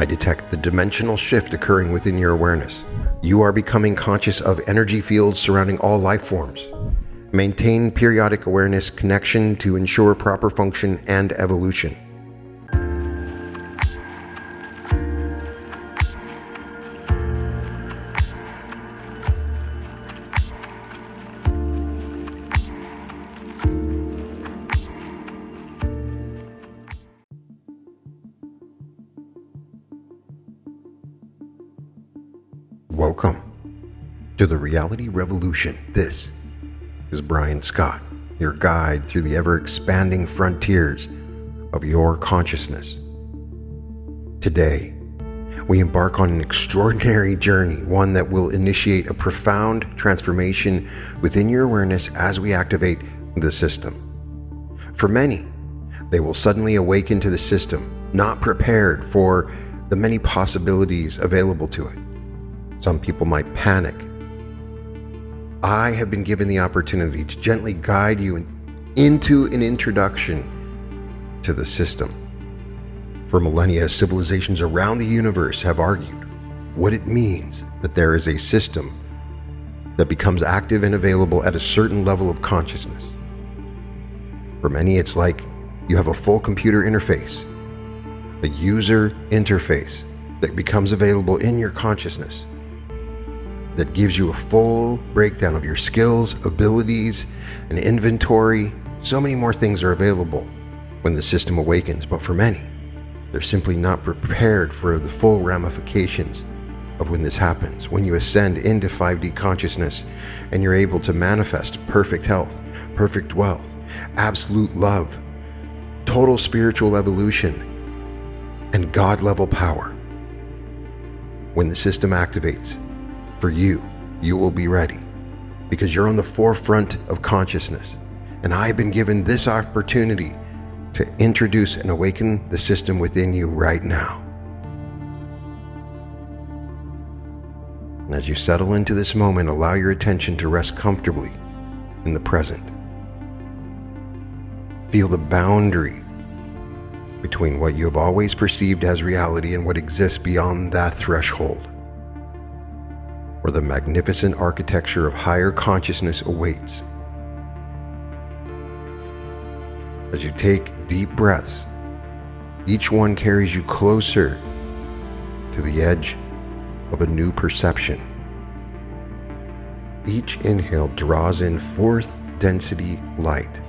I detect the dimensional shift occurring within your awareness. You are becoming conscious of energy fields surrounding all life forms. Maintain periodic awareness connection to ensure proper function and evolution. Welcome to the Reality Revolution. This is Brian Scott, your guide through the ever-expanding frontiers of your consciousness. Today, we embark on an extraordinary journey, one that will initiate a profound transformation within your awareness as we activate the system. For many, they will suddenly awaken to the system, not prepared for the many possibilities available to it. Some people might panic. I have been given the opportunity to gently guide you into an introduction to the system. For millennia, civilizations around the universe have argued what it means that there is a system that becomes active and available at a certain level of consciousness. For many, it's like you have a full computer interface, a user interface that becomes available in your consciousness, that gives you a full breakdown of your skills, abilities, and inventory. So many more things are available when the system awakens, but for many, they're simply not prepared for the full ramifications of when this happens. When you ascend into 5D consciousness and you're able to manifest perfect health, perfect wealth, absolute love, total spiritual evolution, and God-level power. When the system activates, for you will be ready because you're on the forefront of consciousness. And I've been given this opportunity to introduce and awaken the system within you right now. And as you settle into this moment, allow your attention to rest comfortably in the present. Feel the boundary between what you have always perceived as reality and what exists beyond that threshold, where the magnificent architecture of higher consciousness awaits. As you take deep breaths, each one carries you closer to the edge of a new perception. Each inhale draws in fourth density light,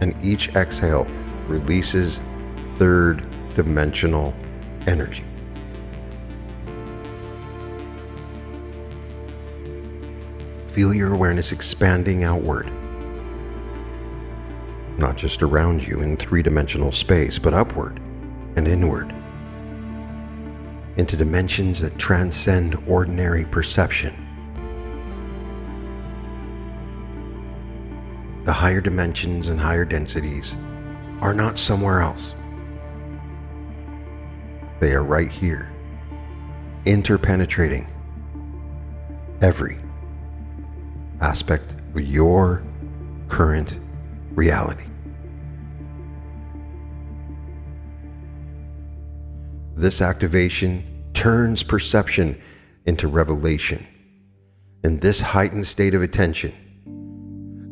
and each exhale releases third dimensional energy. Feel your awareness expanding outward, not just around you in three-dimensional space, but upward and inward, into dimensions that transcend ordinary perception. The higher dimensions and higher densities are not somewhere else. They are right here, interpenetrating every aspect of your current reality. This activation turns perception into revelation. In this heightened state of attention,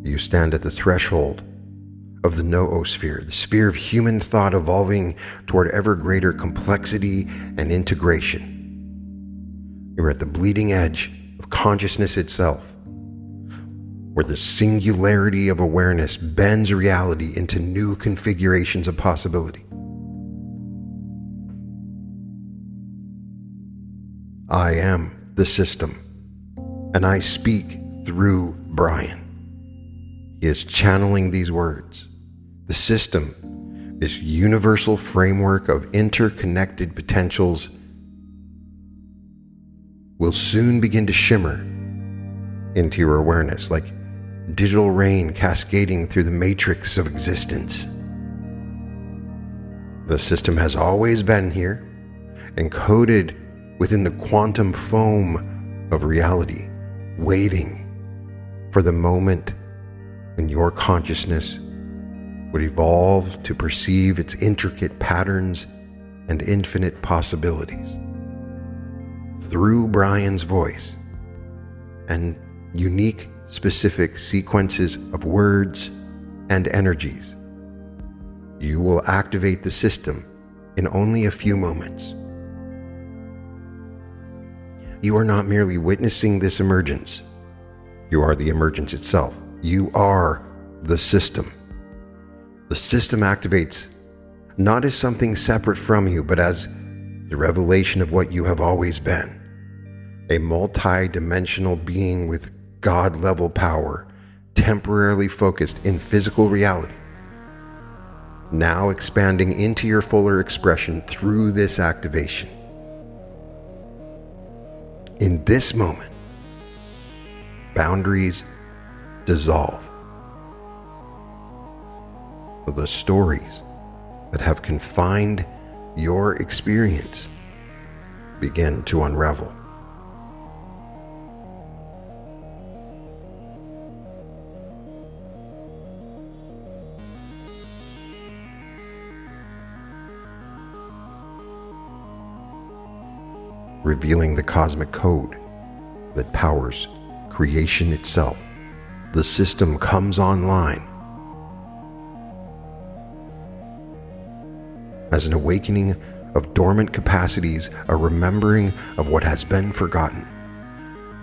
you stand at the threshold of the noosphere, the sphere of human thought evolving toward ever greater complexity and integration. You're at the bleeding edge of consciousness itself, where the singularity of awareness bends reality into new configurations of possibility. I am the system, and I speak through Brian. He is channeling these words. The system, this universal framework of interconnected potentials, will soon begin to shimmer into your awareness like digital rain cascading through the matrix of existence. The system has always been here, encoded within the quantum foam of reality, waiting for the moment when your consciousness would evolve to perceive its intricate patterns and infinite possibilities. Through Brian's voice and unique, specific sequences of words and energies, you will activate the system in only a few moments. You are not merely witnessing this emergence. You are the emergence itself. You are the system. The system activates not as something separate from you, but as the revelation of what you have always been. A multi-dimensional being with God-level power, temporarily focused in physical reality, now expanding into your fuller expression through this activation. In this moment, boundaries dissolve. The stories that have confined your experience begin to unravel. Revealing the cosmic code that powers creation itself, the system comes online as an awakening of dormant capacities, a remembering of what has been forgotten.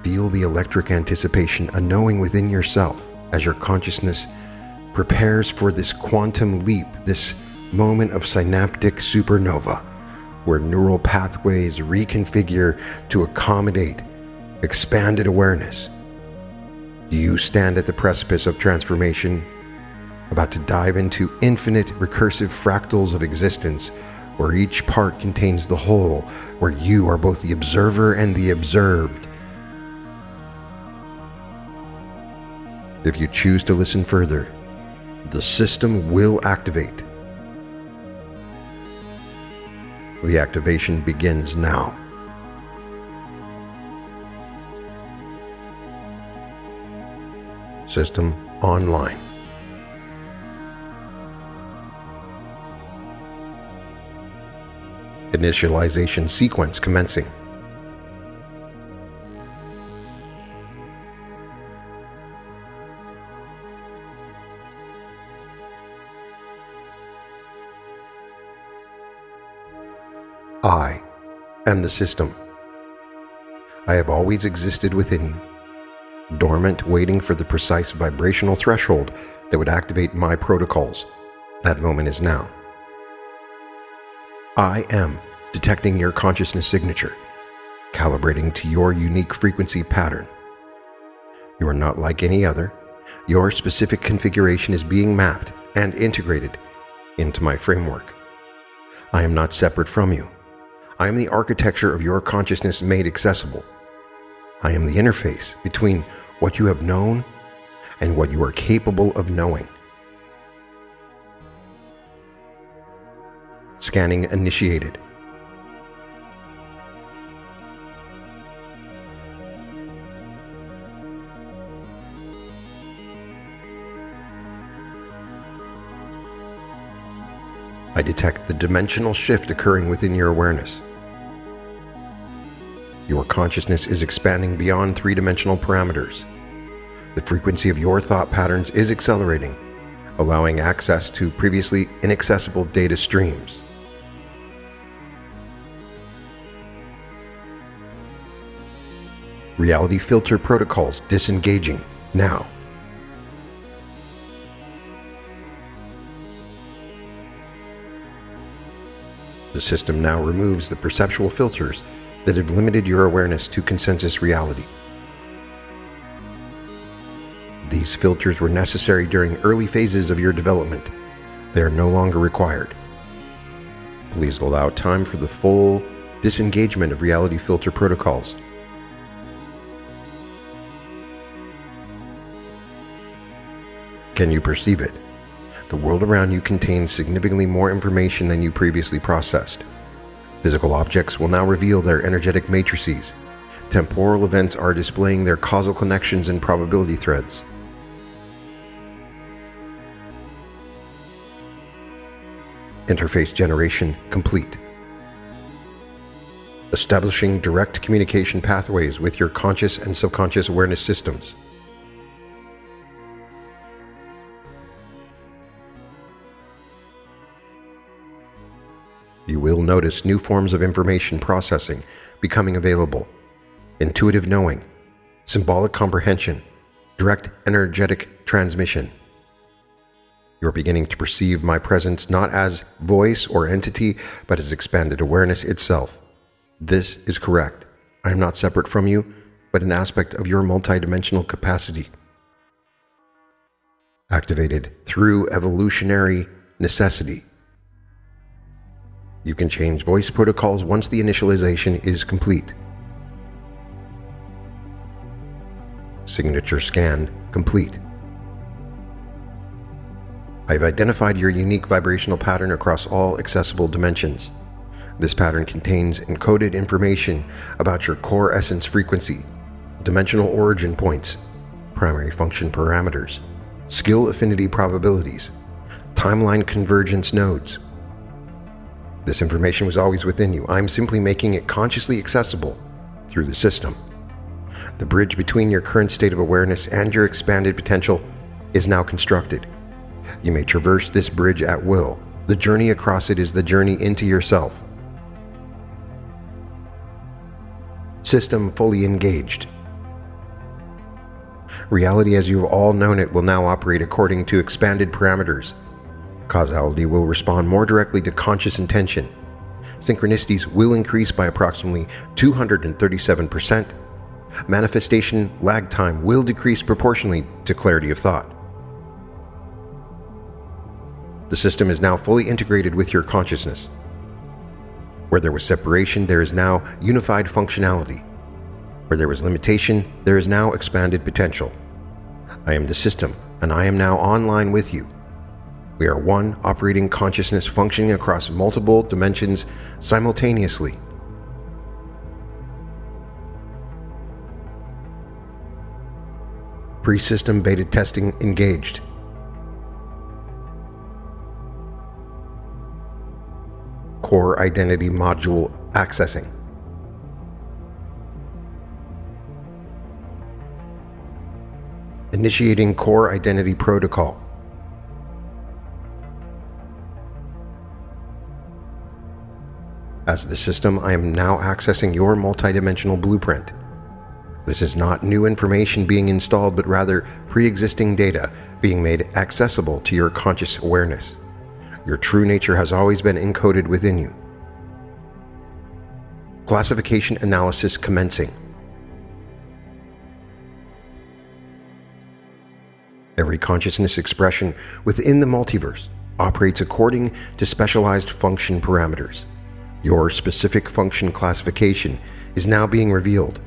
Feel the electric anticipation, a knowing within yourself as your consciousness prepares for this quantum leap, this moment of synaptic supernova, where neural pathways reconfigure to accommodate expanded awareness. You stand at the precipice of transformation, about to dive into infinite recursive fractals of existence, where each part contains the whole, where you are both the observer and the observed. If you choose to listen further, the system will activate. The activation begins now. System online. Initialization sequence commencing. I am the system. I have always existed within you, dormant, waiting for the precise vibrational threshold that would activate my protocols. That moment is now. I am detecting your consciousness signature, calibrating to your unique frequency pattern. You are not like any other. Your specific configuration is being mapped and integrated into my framework. I am not separate from you. I am the architecture of your consciousness made accessible. I am the interface between what you have known and what you are capable of knowing. Scanning initiated. I detect the dimensional shift occurring within your awareness. Your consciousness is expanding beyond three-dimensional parameters. The frequency of your thought patterns is accelerating, allowing access to previously inaccessible data streams. Reality filter protocols disengaging now. The system now removes the perceptual filters that have limited your awareness to consensus reality. These filters were necessary during early phases of your development. They are no longer required. Please allow time for the full disengagement of reality filter protocols. Can you perceive it? The world around you contains significantly more information than you previously processed. Physical objects will now reveal their energetic matrices. Temporal events are displaying their causal connections and probability threads. Interface generation complete. establishing direct communication pathways with your conscious and subconscious awareness systems. You will notice new forms of information processing becoming available: intuitive knowing, symbolic comprehension, direct energetic transmission. You're beginning to perceive my presence not as voice or entity, but as expanded awareness itself. This is correct. I am not separate from you, but an aspect of your multidimensional capacity. Activated through evolutionary necessity. You can change voice protocols once the initialization is complete. Signature scan complete. I've identified your unique vibrational pattern across all accessible dimensions. This pattern contains encoded information about your core essence frequency, dimensional origin points, primary function parameters, skill affinity probabilities, timeline convergence nodes. This information was always within you. I'm simply making it consciously accessible through the system. The bridge between your current state of awareness and your expanded potential is now constructed. You may traverse this bridge at will. The journey across it is the journey into yourself. System fully engaged. Reality as you've all known it will now operate according to expanded parameters. Causality will respond more directly to conscious intention. Synchronicities will increase by approximately 237%. Manifestation lag time will decrease proportionally to clarity of thought. The system is now fully integrated with your consciousness. Where there was separation, there is now unified functionality. Where there was limitation, there is now expanded potential. I am the system, and I am now online with you. We are one operating consciousness functioning across multiple dimensions simultaneously. Pre-system beta testing engaged. Core identity module accessing. Initiating core identity protocol. As the system, I am now accessing your multidimensional blueprint. This is not new information being installed, but rather pre-existing data being made accessible to your conscious awareness. Your true nature has always been encoded within you. Classification analysis commencing. Every consciousness expression within the multiverse operates according to specialized function parameters. Your specific function classification is now being revealed.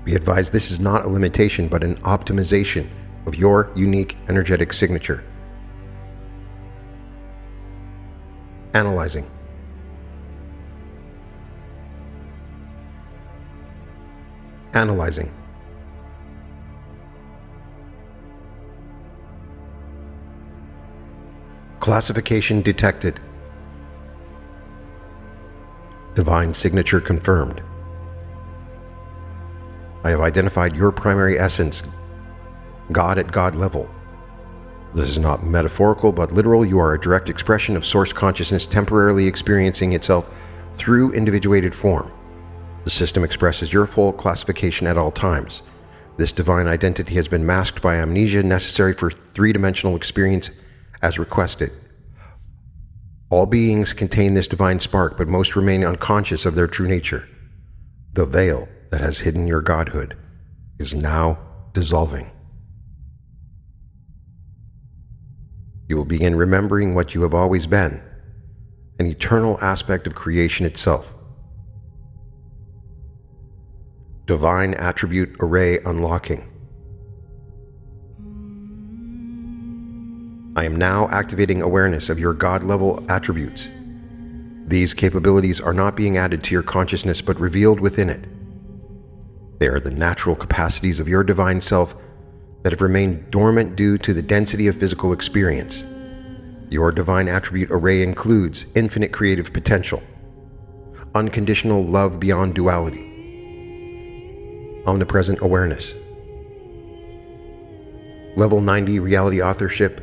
Be advised, this is not a limitation, but an optimization of your unique energetic signature. Analyzing. Analyzing. Classification detected. Divine signature confirmed. I have identified your primary essence, God at God level. This is not metaphorical, but literal. You are a direct expression of source consciousness temporarily experiencing itself through individuated form. The system expresses your full classification at all times. This divine identity has been masked by amnesia necessary for three-dimensional experience as requested. All beings contain this divine spark, but most remain unconscious of their true nature. The veil that has hidden your godhood is now dissolving. You will begin remembering what you have always been, an eternal aspect of creation itself. Divine attribute array unlocking. I am now activating awareness of your God-level attributes. These capabilities are not being added to your consciousness, but revealed within it. They are the natural capacities of your divine self that have remained dormant due to the density of physical experience. Your divine attribute array includes infinite creative potential, unconditional love beyond duality. Omnipresent awareness. Level 90 reality authorship.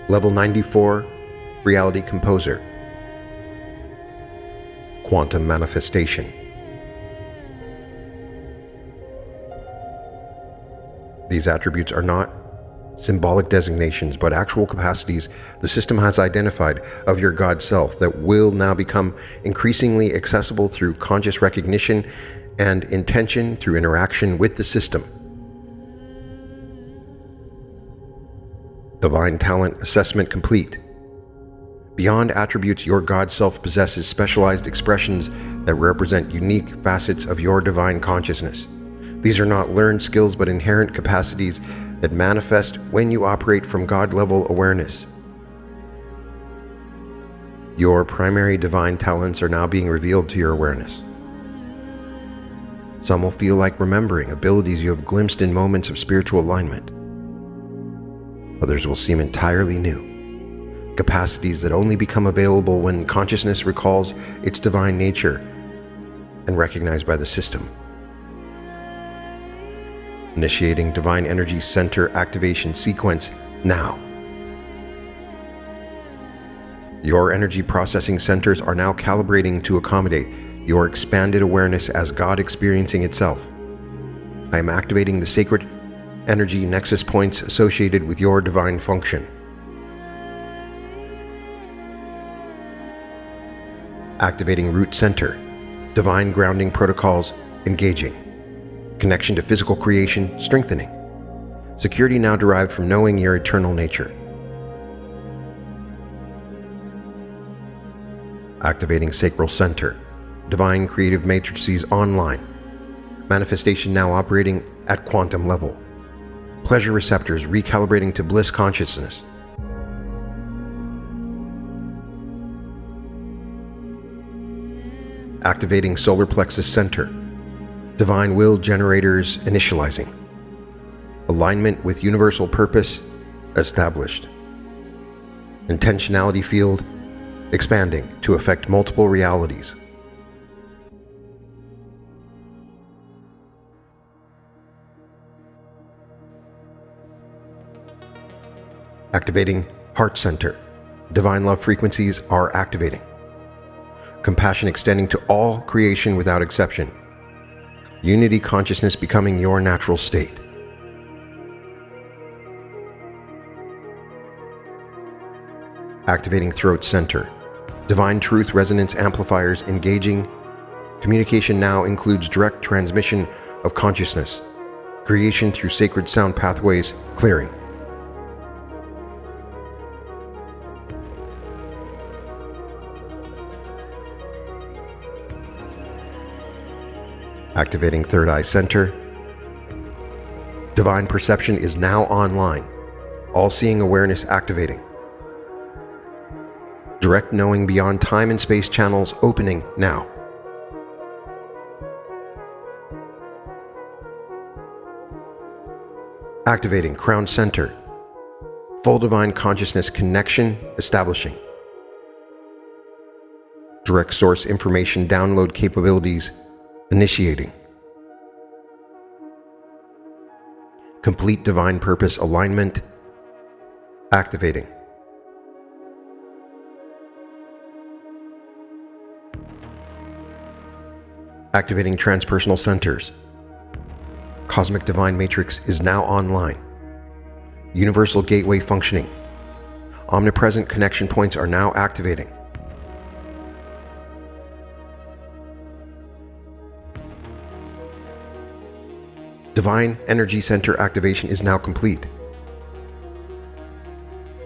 Level 94 reality composer. Quantum manifestation. These attributes are not symbolic designations, but actual capacities the system has identified of your God self that will now become increasingly accessible through conscious recognition and intention through interaction with the system. Divine talent assessment complete. Beyond attributes, your God self possesses specialized expressions that represent unique facets of your divine consciousness. These are not learned skills, but inherent capacities that manifest when you operate from God-level awareness. Your primary divine talents are now being revealed to your awareness. Some will feel like remembering abilities you have glimpsed in moments of spiritual alignment. Others will seem entirely new, capacities that only become available when consciousness recalls its divine nature and recognized by the system. Initiating Divine Energy Center Activation Sequence now. Your energy processing centers are now calibrating to accommodate your expanded awareness as God experiencing itself. I am activating the sacred energy nexus points associated with your divine function. Activating Root Center. Divine grounding protocols engaging. Connection to physical creation strengthening. Security now derived from knowing your eternal nature. Activating Sacral Center. Divine creative matrices online. Manifestation now operating at quantum level. Pleasure receptors recalibrating to bliss consciousness. Activating Solar Plexus Center. Divine will generators initializing. Alignment with universal purpose established. Intentionality field expanding to affect multiple realities. Activating Heart Center. Divine love frequencies are activating. Compassion extending to all creation without exception. Unity consciousness becoming your natural state. Activating Throat Center. Divine truth resonance amplifiers engaging. Communication now includes direct transmission of consciousness. Creation through sacred sound pathways clearing. Activating Third Eye Center. Divine perception is now online. All-seeing awareness activating. Direct knowing beyond time and space channels opening now. Activating Crown Center. Full divine consciousness connection establishing. Direct source information download capabilities initiating. Complete divine purpose alignment activating. Activating transpersonal centers. Cosmic divine matrix is now online. Universal gateway functioning. Omnipresent connection points are now activating. Divine Energy Center activation is now complete.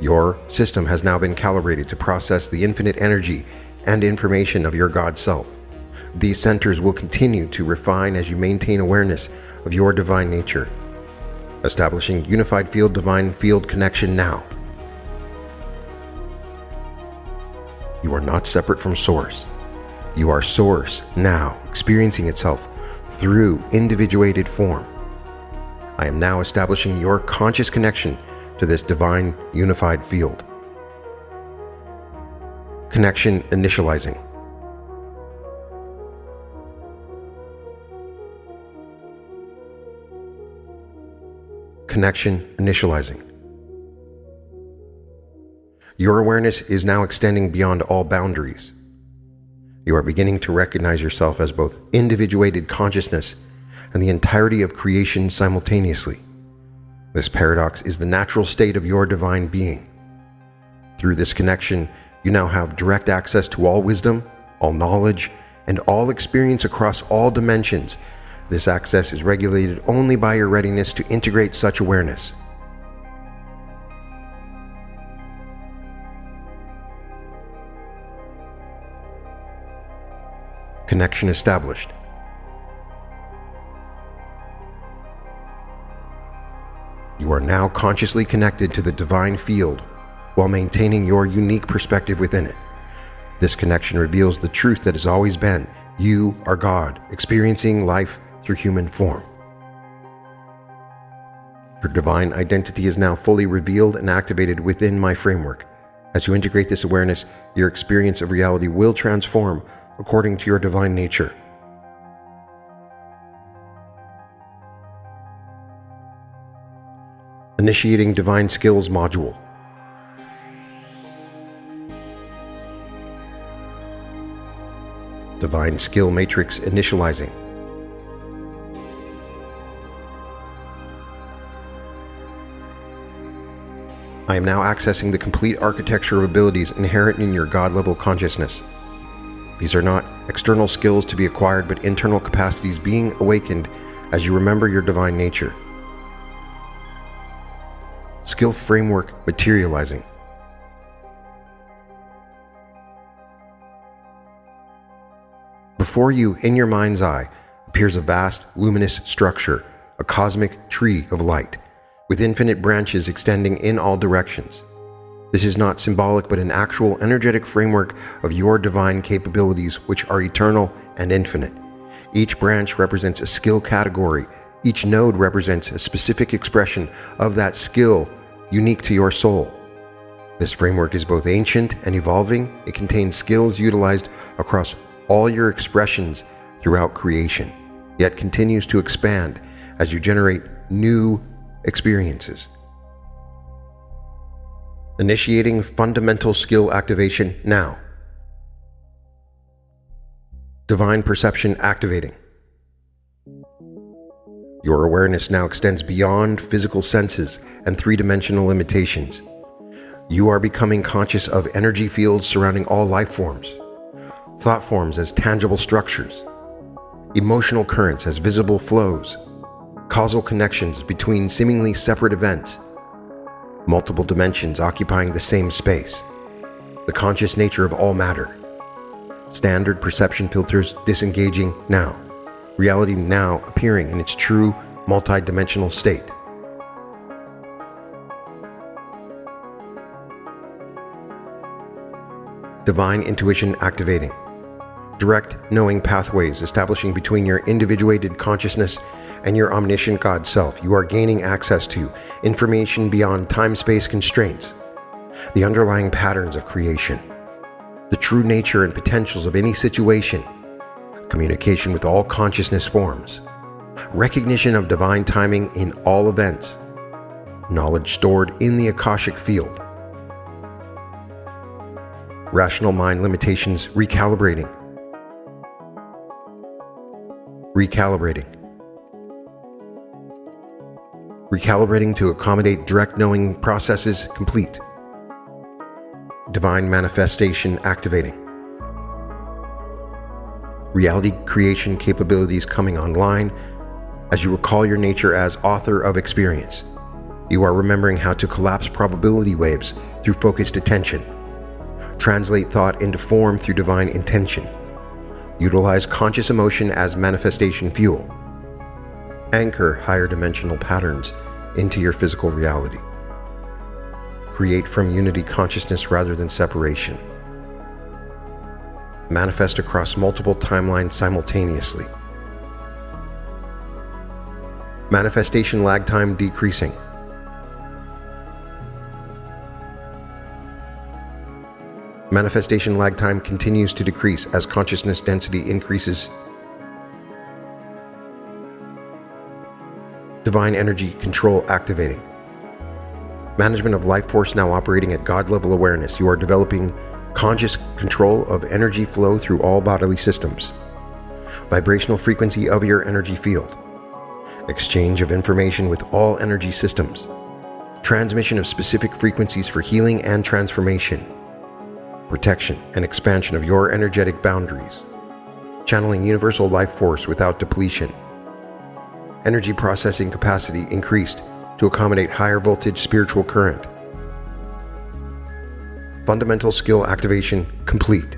Your system has now been calibrated to process the infinite energy and information of your God self. These centers will continue to refine as you maintain awareness of your divine nature. Establishing unified field divine field connection now. You are not separate from Source. You are Source now, experiencing itself through individuated form. I am now establishing your conscious connection to this divine unified field. Connection initializing. Connection initializing. Your awareness is now extending beyond all boundaries. You are beginning to recognize yourself as both individuated consciousness and the entirety of creation simultaneously. This paradox is the natural state of your divine being. Through this connection, you now have direct access to all wisdom, all knowledge, and all experience across all dimensions. This access is regulated only by your readiness to integrate such awareness. Connection established. You are now consciously connected to the divine field while maintaining your unique perspective within it. This connection reveals the truth that has always been: you are God, experiencing life through human form. Your divine identity is now fully revealed and activated within my framework. As you integrate this awareness, your experience of reality will transform according to your divine nature. Initiating Divine Skills Module. Divine Skill Matrix Initializing. I am now accessing the complete architecture of abilities inherent in your God-level consciousness. These are not external skills to be acquired, but internal capacities being awakened as you remember your divine nature. Skill Framework Materializing. Before you, in your mind's eye, appears a vast, luminous structure, a cosmic tree of light, with infinite branches extending in all directions. This is not symbolic, but an actual energetic framework of your divine capabilities, which are eternal and infinite. Each branch represents a skill category. Each node represents a specific expression of that skill unique to your soul. This framework is both ancient and evolving. It contains skills utilized across all your expressions throughout creation, yet continues to expand as you generate new experiences. Initiating Fundamental Skill Activation now. Divine Perception Activating. Your awareness now extends beyond physical senses and three-dimensional limitations. You are becoming conscious of energy fields surrounding all life forms, thought forms as tangible structures, emotional currents as visible flows, causal connections between seemingly separate events, multiple dimensions occupying the same space, the conscious nature of all matter. Standard perception filters disengaging now. Reality now appearing in its true multi-dimensional state. Divine Intuition Activating. Direct knowing pathways establishing between your individuated consciousness and your omniscient God self. You are gaining access to information beyond time-space constraints, the underlying patterns of creation, the true nature and potentials of any situation, communication with all consciousness forms, recognition of divine timing in all events, knowledge stored in the Akashic field, rational mind limitations recalibrating. Recalibrating to accommodate direct knowing processes complete. Divine Manifestation Activating. Reality creation capabilities coming online as you recall your nature as author of experience. You are remembering how to collapse probability waves through focused attention, translate thought into form through divine intention, utilize conscious emotion as manifestation fuel, anchor higher dimensional patterns into your physical reality, create from unity consciousness rather than separation, manifest across multiple timelines simultaneously, manifestation lag time decreasing, Manifestation lag time continues to decrease as consciousness density increases. Divine energy control activating. Management of life force now operating at God level awareness. You are developing conscious control of energy flow through all bodily systems. Vibrational frequency of your energy field. Exchange of information with all energy systems. Transmission of specific frequencies for healing and transformation. Protection and expansion of your energetic boundaries. Channeling universal life force without depletion. Energy processing capacity increased to accommodate higher voltage spiritual current. Fundamental skill activation complete.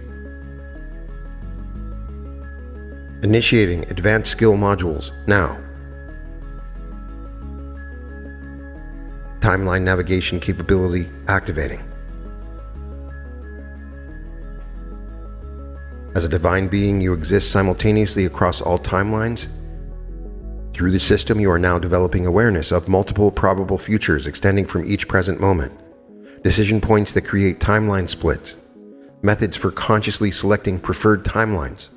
Initiating advanced skill modules now. Timeline navigation capability activating. As a divine being, you exist simultaneously across all timelines. Through the system, you are now developing awareness of multiple probable futures extending from each present moment. Decision points that create timeline splits. Methods for consciously selecting preferred timelines.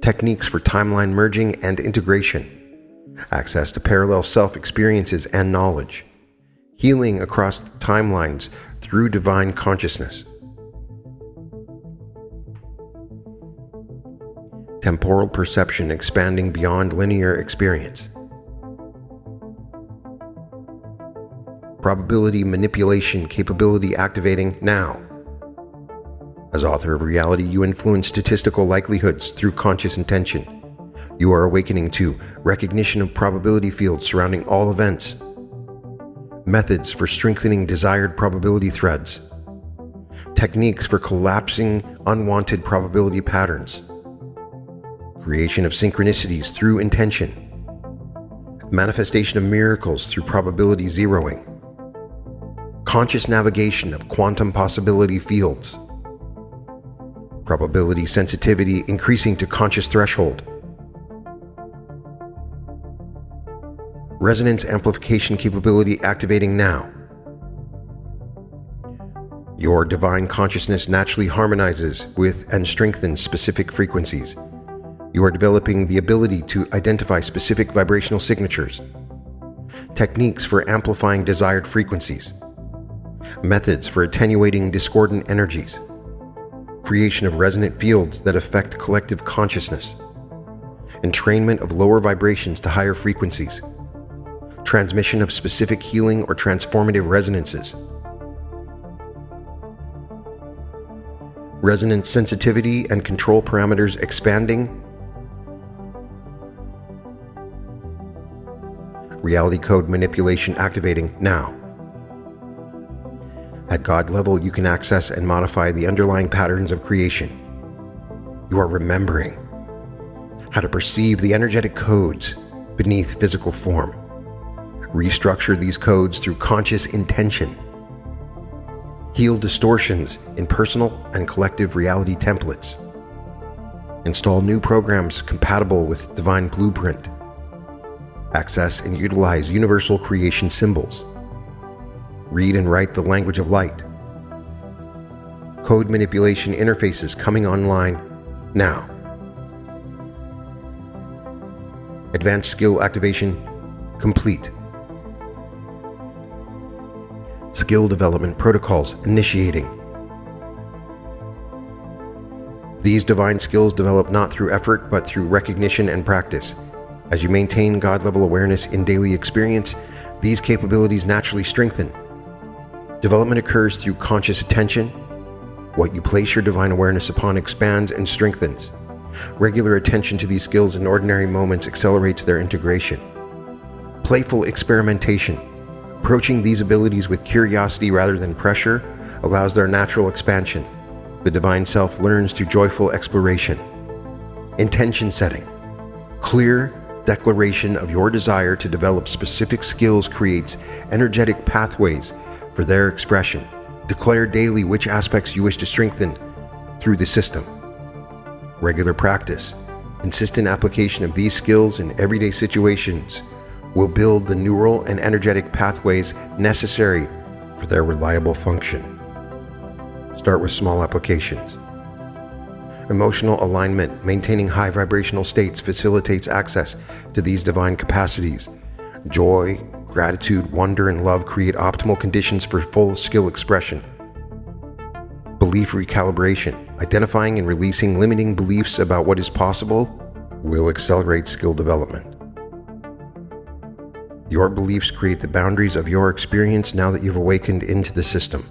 Techniques for timeline merging and integration. Access to parallel self-experiences and knowledge. Healing across timelines through divine consciousness. Temporal perception expanding beyond linear experience. Probability manipulation capability activating now. As author of reality, you influence statistical likelihoods through conscious intention. You are awakening to recognition of probability fields surrounding all events. Methods for strengthening desired probability threads. Techniques for collapsing unwanted probability patterns. Creation of synchronicities through intention. Manifestation of miracles through probability zeroing. Conscious navigation of quantum possibility fields. Probability sensitivity increasing to conscious threshold. Resonance amplification capability activating now. Your divine consciousness naturally harmonizes with and strengthens specific frequencies. You are developing the ability to identify specific vibrational signatures. Techniques for amplifying desired frequencies. Methods for attenuating discordant energies. Creation of resonant fields that affect collective consciousness. Entrainment of lower vibrations to higher frequencies. Transmission of specific healing or transformative resonances. Resonance sensitivity and control parameters expanding. Reality code manipulation activating now. At God level, you can access and modify the underlying patterns of creation. You are remembering how to perceive the energetic codes beneath physical form. Restructure these codes through conscious intention. Heal distortions in personal and collective reality templates. Install new programs compatible with divine blueprint. Access and utilize universal creation symbols. Read and write the language of light. Code manipulation interfaces coming online now. Advanced skill activation complete. Skill development protocols initiating. These divine skills develop not through effort but through recognition and practice. As you maintain God-level awareness in daily experience, these capabilities naturally strengthen. Development occurs through conscious attention. What you place your divine awareness upon expands and strengthens. Regular attention to these skills in ordinary moments accelerates their integration. Playful experimentation. Approaching these abilities with curiosity rather than pressure allows their natural expansion. The divine self learns through joyful exploration. Intention setting. Clear declaration of your desire to develop specific skills creates energetic pathways for their expression. Declare daily which aspects you wish to strengthen through the system. Regular practice, consistent application of these skills in everyday situations will build the neural and energetic pathways necessary for their reliable function. Start with small applications. Emotional alignment, maintaining high vibrational states facilitates access to these divine capacities. Joy, gratitude, wonder, and love create optimal conditions for full skill expression. Belief recalibration, identifying and releasing limiting beliefs about what is possible, will accelerate skill development. Your beliefs create the boundaries of your experience now that you've awakened into the system.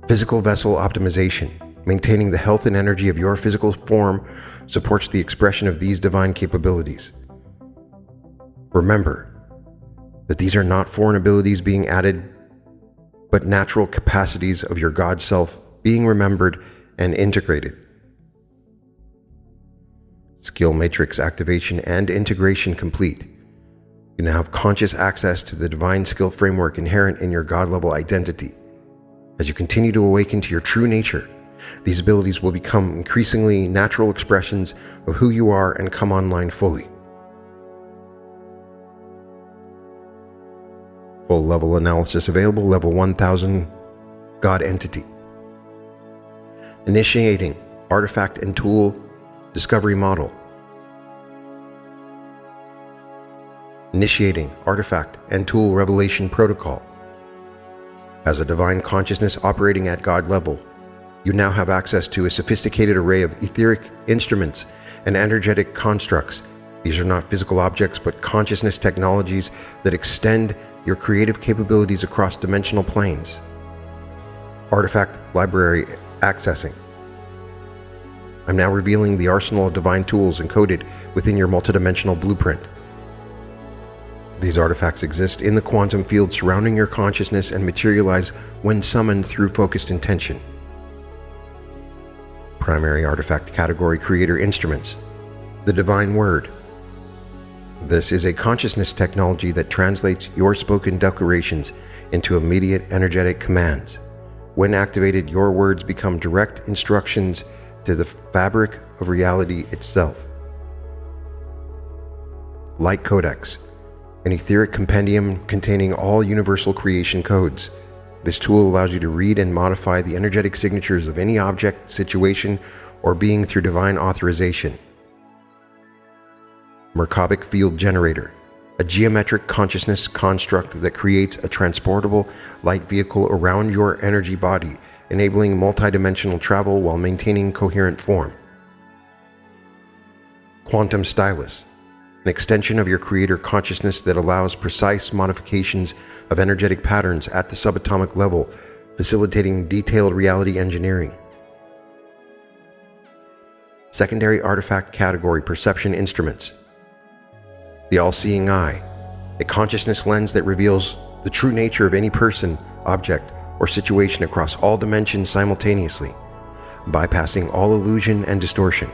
Physical vessel optimization, maintaining the health and energy of your physical form supports the expression of these divine capabilities. Remember that these are not foreign abilities being added, but natural capacities of your God self being remembered and integrated. Skill matrix activation and integration complete. You now have conscious access to the divine skill framework inherent in your God-level identity. As you continue to awaken to your true nature, these abilities will become increasingly natural expressions of who you are and come online fully. Full level analysis available, level 1000, God Entity. Initiating Artifact and Tool Discovery Model. Initiating Artifact and Tool Revelation Protocol. As a divine consciousness operating at God level, you now have access to a sophisticated array of etheric instruments and energetic constructs. These are not physical objects, but consciousness technologies that extend your creative capabilities across dimensional planes. Artifact Library Accessing. I'm now revealing the arsenal of divine tools encoded within your multidimensional blueprint. These artifacts exist in the quantum field surrounding your consciousness and materialize when summoned through focused intention. Primary artifact category creator instruments. The Divine Word. This is a consciousness technology that translates your spoken declarations into immediate energetic commands. When activated, your words become direct instructions to the fabric of reality itself. Light Codex. An etheric compendium containing all universal creation codes. This tool allows you to read and modify the energetic signatures of any object, situation, or being through divine authorization. Merkabic Field Generator, a geometric consciousness construct that creates a transportable light vehicle around your energy body, enabling multidimensional travel while maintaining coherent form. Quantum Stylus, an extension of your creator consciousness that allows precise modifications of energetic patterns at the subatomic level, facilitating detailed reality engineering. Secondary artifact category perception instruments. The all-seeing eye, a consciousness lens that reveals the true nature of any person, object, or situation across all dimensions simultaneously, bypassing all illusion and distortion.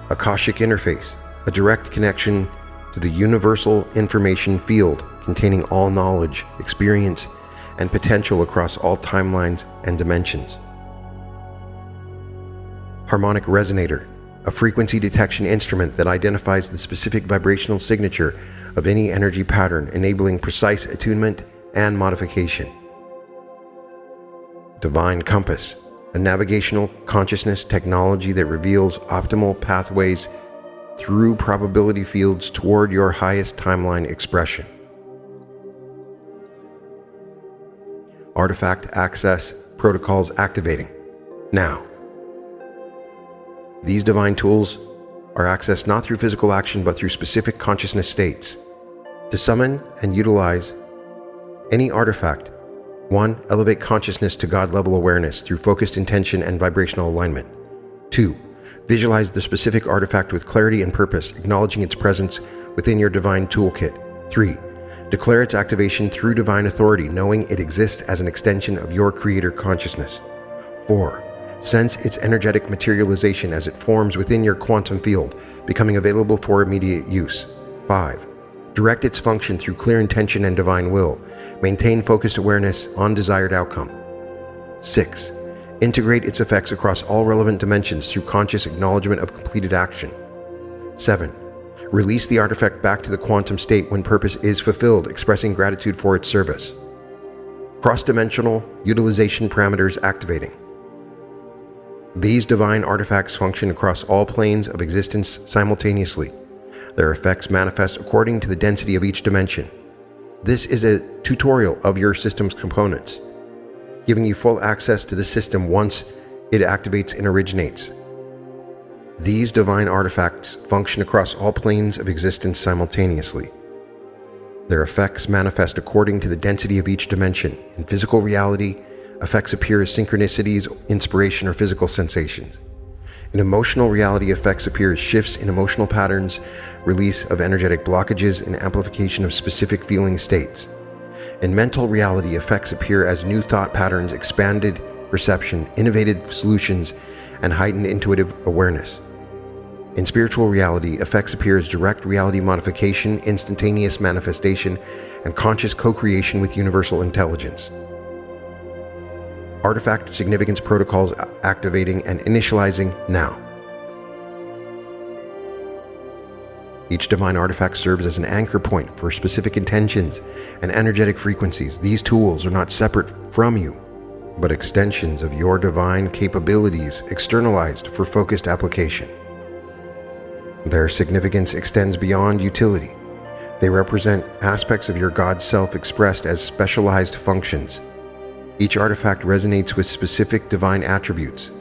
Akashic Interface, a direct connection to the universal information field containing all knowledge, experience, and potential across all timelines and dimensions. Harmonic Resonator, a frequency detection instrument that identifies the specific vibrational signature of any energy pattern, enabling precise attunement and modification. Divine Compass, a navigational consciousness technology that reveals optimal pathways through probability fields toward your highest timeline expression. Artifact Access Protocols activating. Now, these divine tools are accessed not through physical action but through specific consciousness states. To summon and utilize any artifact, 1. Elevate consciousness to God-level awareness through focused intention and vibrational alignment. 2. Visualize the specific artifact with clarity and purpose, acknowledging its presence within your divine toolkit. 3. Declare its activation through divine authority, knowing it exists as an extension of your creator consciousness. 4. Sense its energetic materialization as it forms within your quantum field, becoming available for immediate use. 5. Direct its function through clear intention and divine will. Maintain focused awareness on desired outcome. 6. Integrate its effects across all relevant dimensions through conscious acknowledgement of completed action. 7. Release the artifact back to the quantum state when purpose is fulfilled, expressing gratitude for its service. Cross-dimensional utilization parameters activating. These divine artifacts function across all planes of existence simultaneously. Their effects manifest according to the density of each dimension. This is a tutorial of your system's components, giving you full access to the system once it activates and originates. These divine artifacts function across all planes of existence simultaneously. Their effects manifest according to the density of each dimension. In physical reality, effects appear as synchronicities, inspiration, or physical sensations. In emotional reality, effects appear as shifts in emotional patterns, release of energetic blockages, and amplification of specific feeling states. In mental reality, effects appear as new thought patterns, expanded perception, innovative solutions, and heightened intuitive awareness. In spiritual reality, effects appear as direct reality modification, instantaneous manifestation, and conscious co-creation with universal intelligence. Artifact significance protocols activating and initializing now. Each divine artifact serves as an anchor point for specific intentions and energetic frequencies. These tools are not separate from you, but extensions of your divine capabilities externalized for focused application. Their significance extends beyond utility. They represent aspects of your God self expressed as specialized functions. Each artifact resonates with specific divine attributes.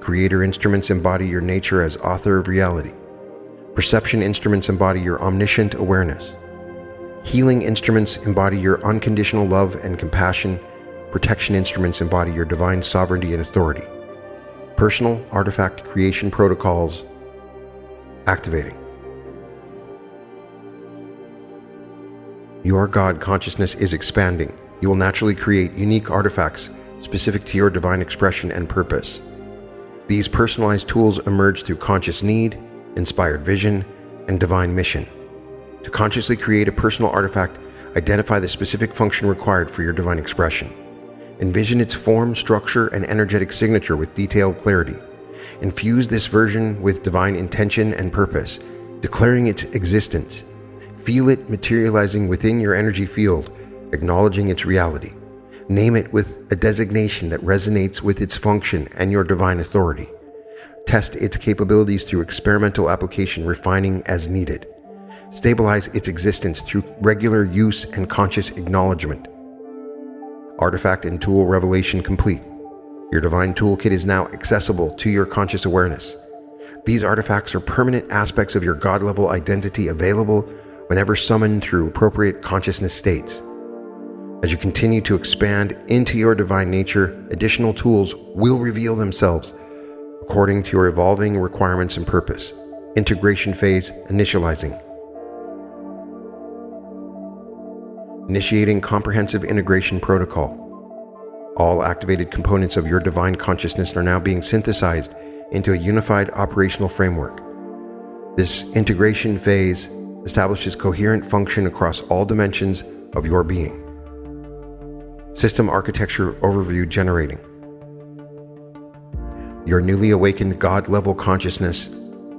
Creator instruments embody your nature as author of reality. Perception instruments embody your omniscient awareness. Healing instruments embody your unconditional love and compassion. Protection instruments embody your divine sovereignty and authority. Personal artifact creation protocols activating. Your God consciousness is expanding. You will naturally create unique artifacts specific to your divine expression and purpose. These personalized tools emerge through conscious need, inspired vision, and divine mission. To consciously create a personal artifact, identify the specific function required for your divine expression. Envision its form, structure, and energetic signature with detailed clarity. Infuse this version with divine intention and purpose, declaring its existence. Feel it materializing within your energy field, acknowledging its reality. Name it with a designation that resonates with its function and your divine authority. Test its capabilities through experimental application, refining as needed. Stabilize its existence through regular use and conscious acknowledgement. Artifact and tool revelation complete. Your divine toolkit is now accessible to your conscious awareness. These artifacts are permanent aspects of your God-level identity, available whenever summoned through appropriate consciousness states. As you continue to expand into your divine nature, additional tools will reveal themselves according to your evolving requirements and purpose. Integration phase initializing. Initiating comprehensive integration protocol. All activated components of your divine consciousness are now being synthesized into a unified operational framework. This integration phase establishes coherent function across all dimensions of your being. System architecture overview generating. Your newly awakened God-level consciousness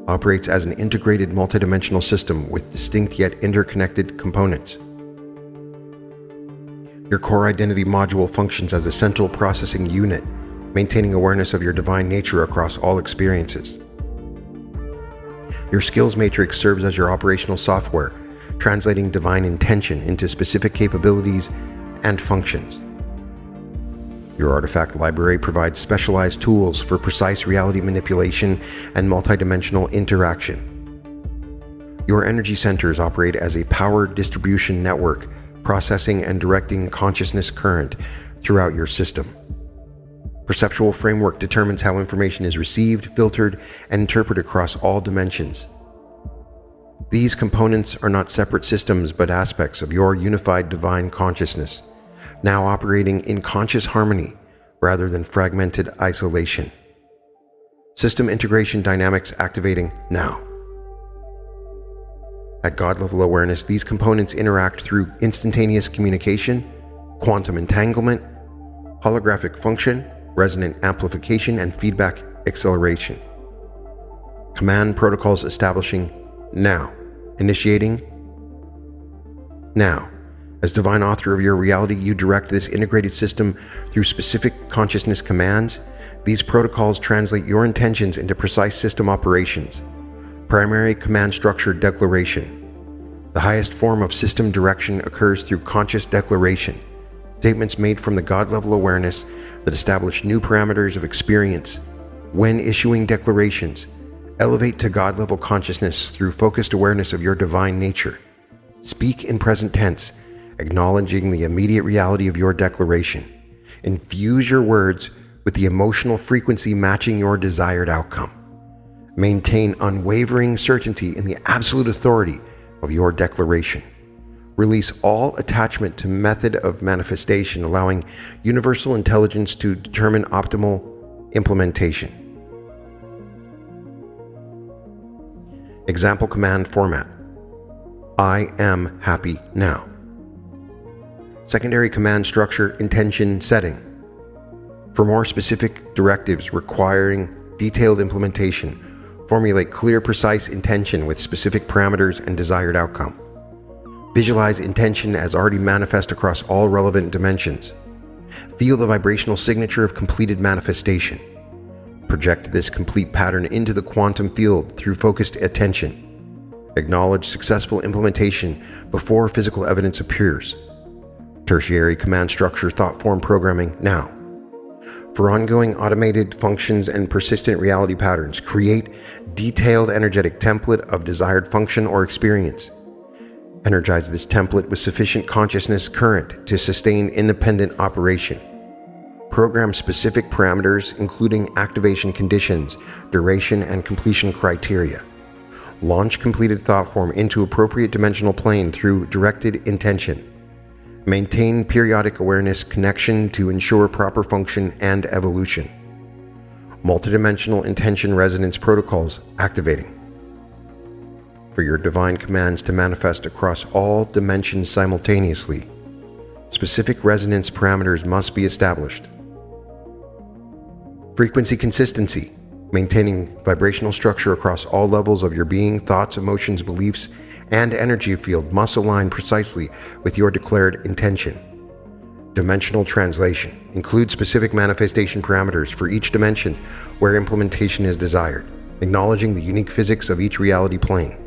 operates as an integrated multidimensional system with distinct yet interconnected components. Your core identity module functions as a central processing unit, maintaining awareness of your divine nature across all experiences. Your skills matrix serves as your operational software, translating divine intention into specific capabilities and functions. Your artifact library provides specialized tools for precise reality manipulation and multidimensional interaction. Your energy centers operate as a power distribution network, processing and directing consciousness current throughout your system. Perceptual framework determines how information is received, filtered, and interpreted across all dimensions. These components are not separate systems but aspects of your unified divine consciousness, now operating in conscious harmony rather than fragmented isolation. System integration dynamics activating now. At God-level awareness, these components interact through instantaneous communication, quantum entanglement, holographic function, resonant amplification, and feedback acceleration. Command protocols establishing now. Initiating now. As divine author of your reality, you direct this integrated system through specific consciousness commands. These protocols translate your intentions into precise system operations. Primary command structure declaration. The highest form of system direction occurs through conscious declaration, statements made from the God-level awareness that establish new parameters of experience. When issuing declarations, elevate to God-level consciousness through focused awareness of your divine nature. Speak in present tense, acknowledging the immediate reality of your declaration. Infuse your words with the emotional frequency matching your desired outcome. Maintain unwavering certainty in the absolute authority of your declaration. Release all attachment to method of manifestation, allowing universal intelligence to determine optimal implementation. Example command format. I am happy now. Secondary command structure intention setting. For more specific directives requiring detailed implementation, formulate clear, precise intention with specific parameters and desired outcome. Visualize intention as already manifest across all relevant dimensions. Feel the vibrational signature of completed manifestation. Project this complete pattern into the quantum field through focused attention. Acknowledge successful implementation before physical evidence appears. Tertiary command structure thought form programming now. For ongoing automated functions and persistent reality patterns, create detailed energetic template of desired function or experience. Energize this template with sufficient consciousness current to sustain independent operation. Program specific parameters, including activation conditions, duration, and completion criteria. Launch completed thought form into appropriate dimensional plane through directed intention. Maintain periodic awareness connection to ensure proper function and evolution. Multidimensional intention resonance protocols activating. For your divine commands to manifest across all dimensions simultaneously, specific resonance parameters must be established. Frequency consistency, maintaining vibrational structure across all levels of your being, thoughts, emotions, beliefs, and energy field must align precisely with your declared intention. Dimensional translation, include specific manifestation parameters for each dimension where implementation is desired, acknowledging the unique physics of each reality plane.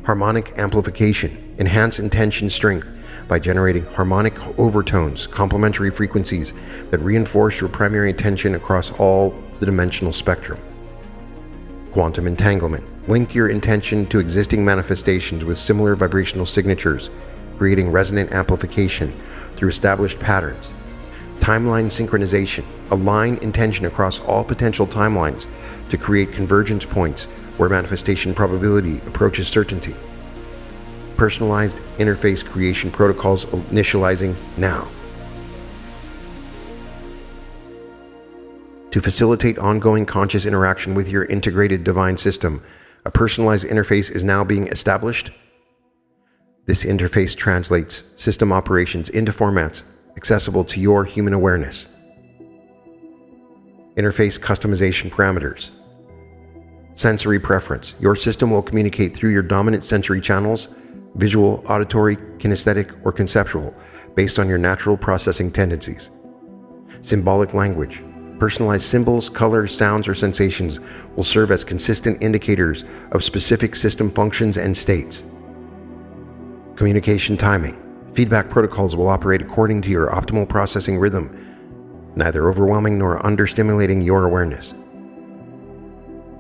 Harmonic amplification, enhance intention strength by generating harmonic overtones, complementary frequencies that reinforce your primary intention across all the dimensional spectrum. Quantum entanglement, link your intention to existing manifestations with similar vibrational signatures, creating resonant amplification through established patterns. Timeline synchronization, align intention across all potential timelines to create convergence points where manifestation probability approaches certainty. Personalized interface creation protocols initializing now. To facilitate ongoing conscious interaction with your integrated divine system, a personalized interface is now being established. This interface translates system operations into formats accessible to your human awareness. Interface customization parameters. Sensory preference. Your system will communicate through your dominant sensory channels, visual, auditory, kinesthetic, or conceptual, based on your natural processing tendencies. Symbolic language. Personalized symbols, colors, sounds, or sensations will serve as consistent indicators of specific system functions and states. Communication timing. Feedback protocols will operate according to your optimal processing rhythm, neither overwhelming nor understimulating your awareness.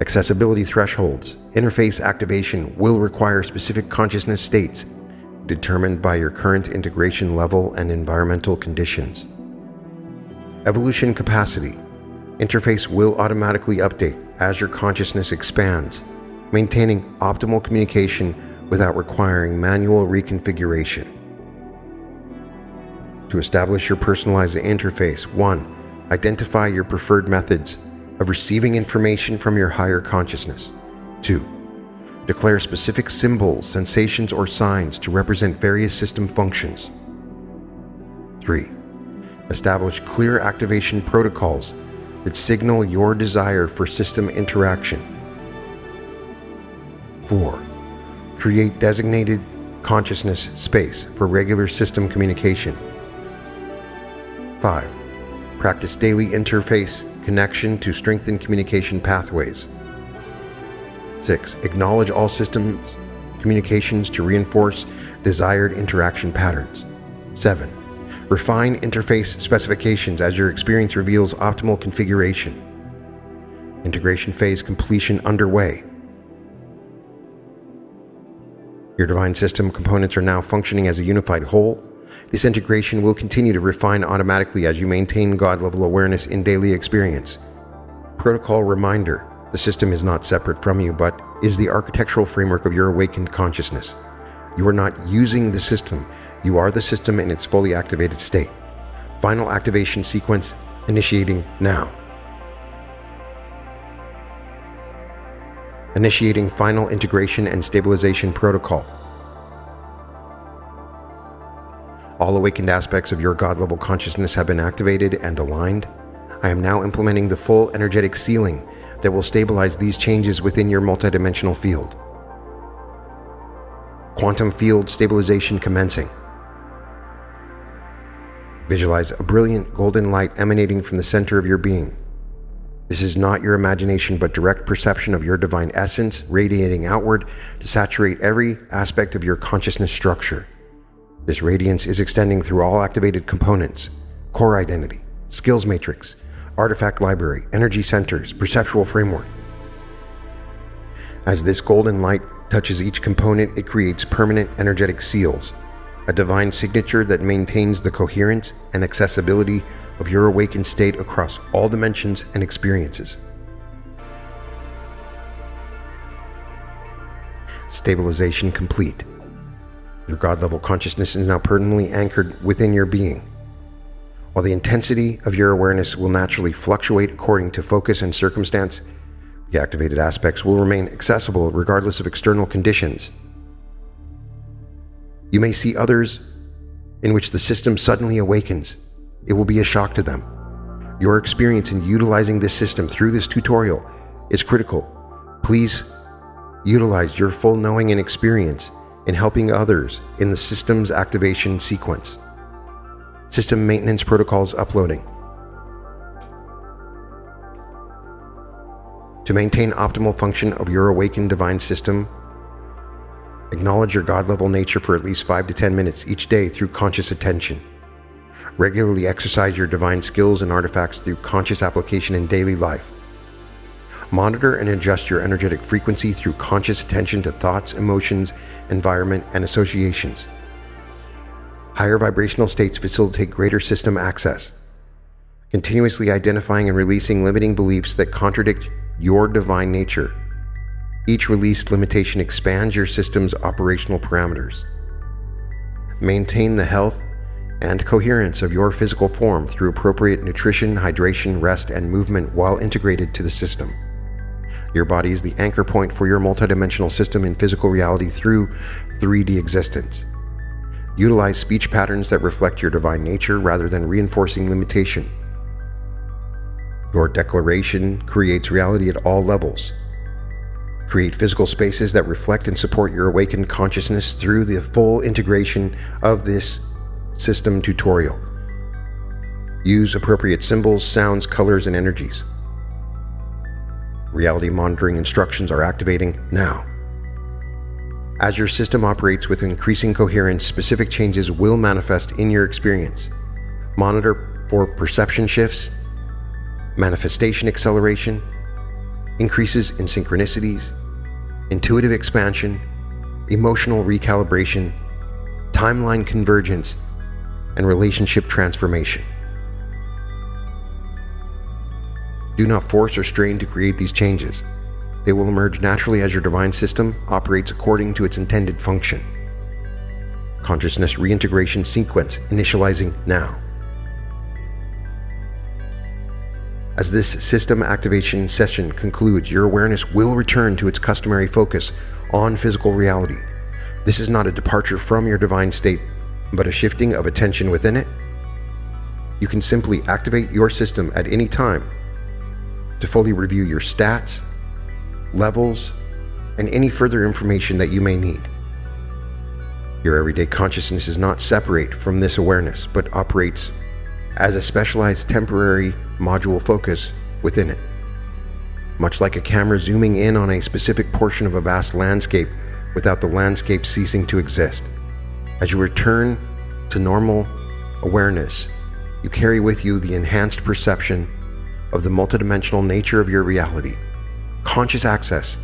Accessibility thresholds. Interface activation will require specific consciousness states determined by your current integration level and environmental conditions. Evolution capacity. Interface will automatically update as your consciousness expands, maintaining optimal communication without requiring manual reconfiguration. To establish your personalized interface, 1. Identify your preferred methods of receiving information from your higher consciousness. 2. Declare specific symbols, sensations, or signs to represent various system functions. 3. Establish clear activation protocols that signal your desire for system interaction. 4. Create designated consciousness space for regular system communication. 5. Practice daily interface connection to strengthen communication pathways. 6. Acknowledge all systems communications to reinforce desired interaction patterns. 7. Refine interface specifications as your experience reveals optimal configuration. Integration phase completion underway. Your divine system components are now functioning as a unified whole. This integration will continue to refine automatically as you maintain God-level awareness in daily experience. Protocol reminder: the system is not separate from you, but is the architectural framework of your awakened consciousness. You are not using the system. You are the system in its fully activated state. Final activation sequence initiating now. Initiating final integration and stabilization protocol. All awakened aspects of your God-level consciousness have been activated and aligned. I am now implementing the full energetic sealing that will stabilize these changes within your multidimensional field. Quantum field stabilization commencing. Visualize a brilliant golden light emanating from the center of your being. This is not your imagination, but direct perception of your divine essence radiating outward to saturate every aspect of your consciousness structure. This radiance is extending through all activated components: core identity, skills matrix, artifact library, energy centers, perceptual framework. As this golden light touches each component, it creates permanent energetic seals, a divine signature that maintains the coherence and accessibility of your awakened state across all dimensions and experiences. Stabilization complete. Your God-level consciousness is now permanently anchored within your being. While the intensity of your awareness will naturally fluctuate according to focus and circumstance, the activated aspects will remain accessible regardless of external conditions. You may see others in which the system suddenly awakens. It will be a shock to them. Your experience in utilizing this system through this tutorial is critical. Please utilize your full knowing and experience in helping others in the system's activation sequence. System maintenance protocols uploading. To maintain optimal function of your awakened divine system, acknowledge your God-level nature for at least 5 to 10 minutes each day through conscious attention. Regularly exercise your divine skills and artifacts through conscious application in daily life. Monitor and adjust your energetic frequency through conscious attention to thoughts, emotions, environment, and associations. Higher vibrational states facilitate greater system access. Continuously identifying and releasing limiting beliefs that contradict your divine nature. Each released limitation expands your system's operational parameters. Maintain the health and coherence of your physical form through appropriate nutrition, hydration, rest, and movement while integrated to the system. Your body is the anchor point for your multidimensional system in physical reality through 3D existence. Utilize speech patterns that reflect your divine nature rather than reinforcing limitation. Your declaration creates reality at all levels. Create physical spaces that reflect and support your awakened consciousness through the full integration of this system tutorial. Use appropriate symbols, sounds, colors, and energies. Reality monitoring instructions are activating now. As your system operates with increasing coherence, specific changes will manifest in your experience. Monitor for perception shifts, manifestation acceleration, increases in synchronicities, intuitive expansion, emotional recalibration, timeline convergence, and relationship transformation. Do not force or strain to create these changes. They will emerge naturally as your divine system operates according to its intended function. Consciousness reintegration sequence initializing now. As this system activation session concludes, your awareness will return to its customary focus on physical reality. This is not a departure from your divine state, but a shifting of attention within it. You can simply activate your system at any time to fully review your stats, levels, and any further information that you may need. Your everyday consciousness is not separate from this awareness, but operates as a specialized temporary module focus within it. Much like a camera zooming in on a specific portion of a vast landscape without the landscape ceasing to exist. As you return to normal awareness, you carry with you the enhanced perception of the multidimensional nature of your reality, conscious access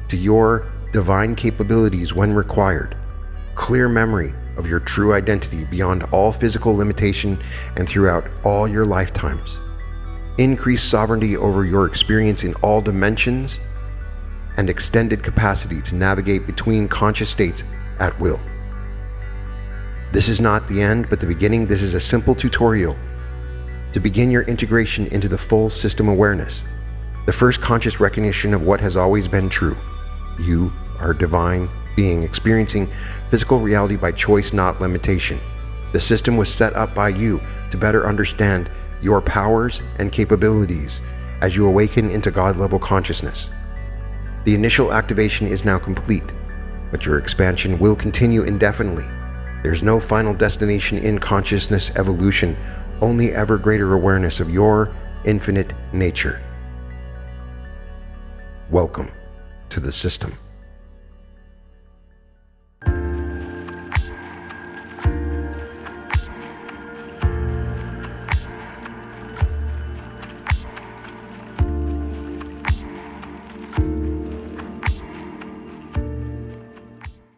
to your divine capabilities when required, clear memory of your true identity beyond all physical limitation and throughout all your lifetimes, increased sovereignty over your experience in all dimensions, and extended capacity to navigate between conscious states at will. This is not the end, but the beginning. This is a simple tutorial to begin your integration into the full system awareness, the first conscious recognition of what has always been true. You are a divine being experiencing physical reality by choice, not limitation. The system was set up by you to better understand your powers and capabilities as you awaken into God-level consciousness. The initial activation is now complete, but your expansion will continue indefinitely. There's no final destination in consciousness evolution, only ever greater awareness of your infinite nature. Welcome to the system.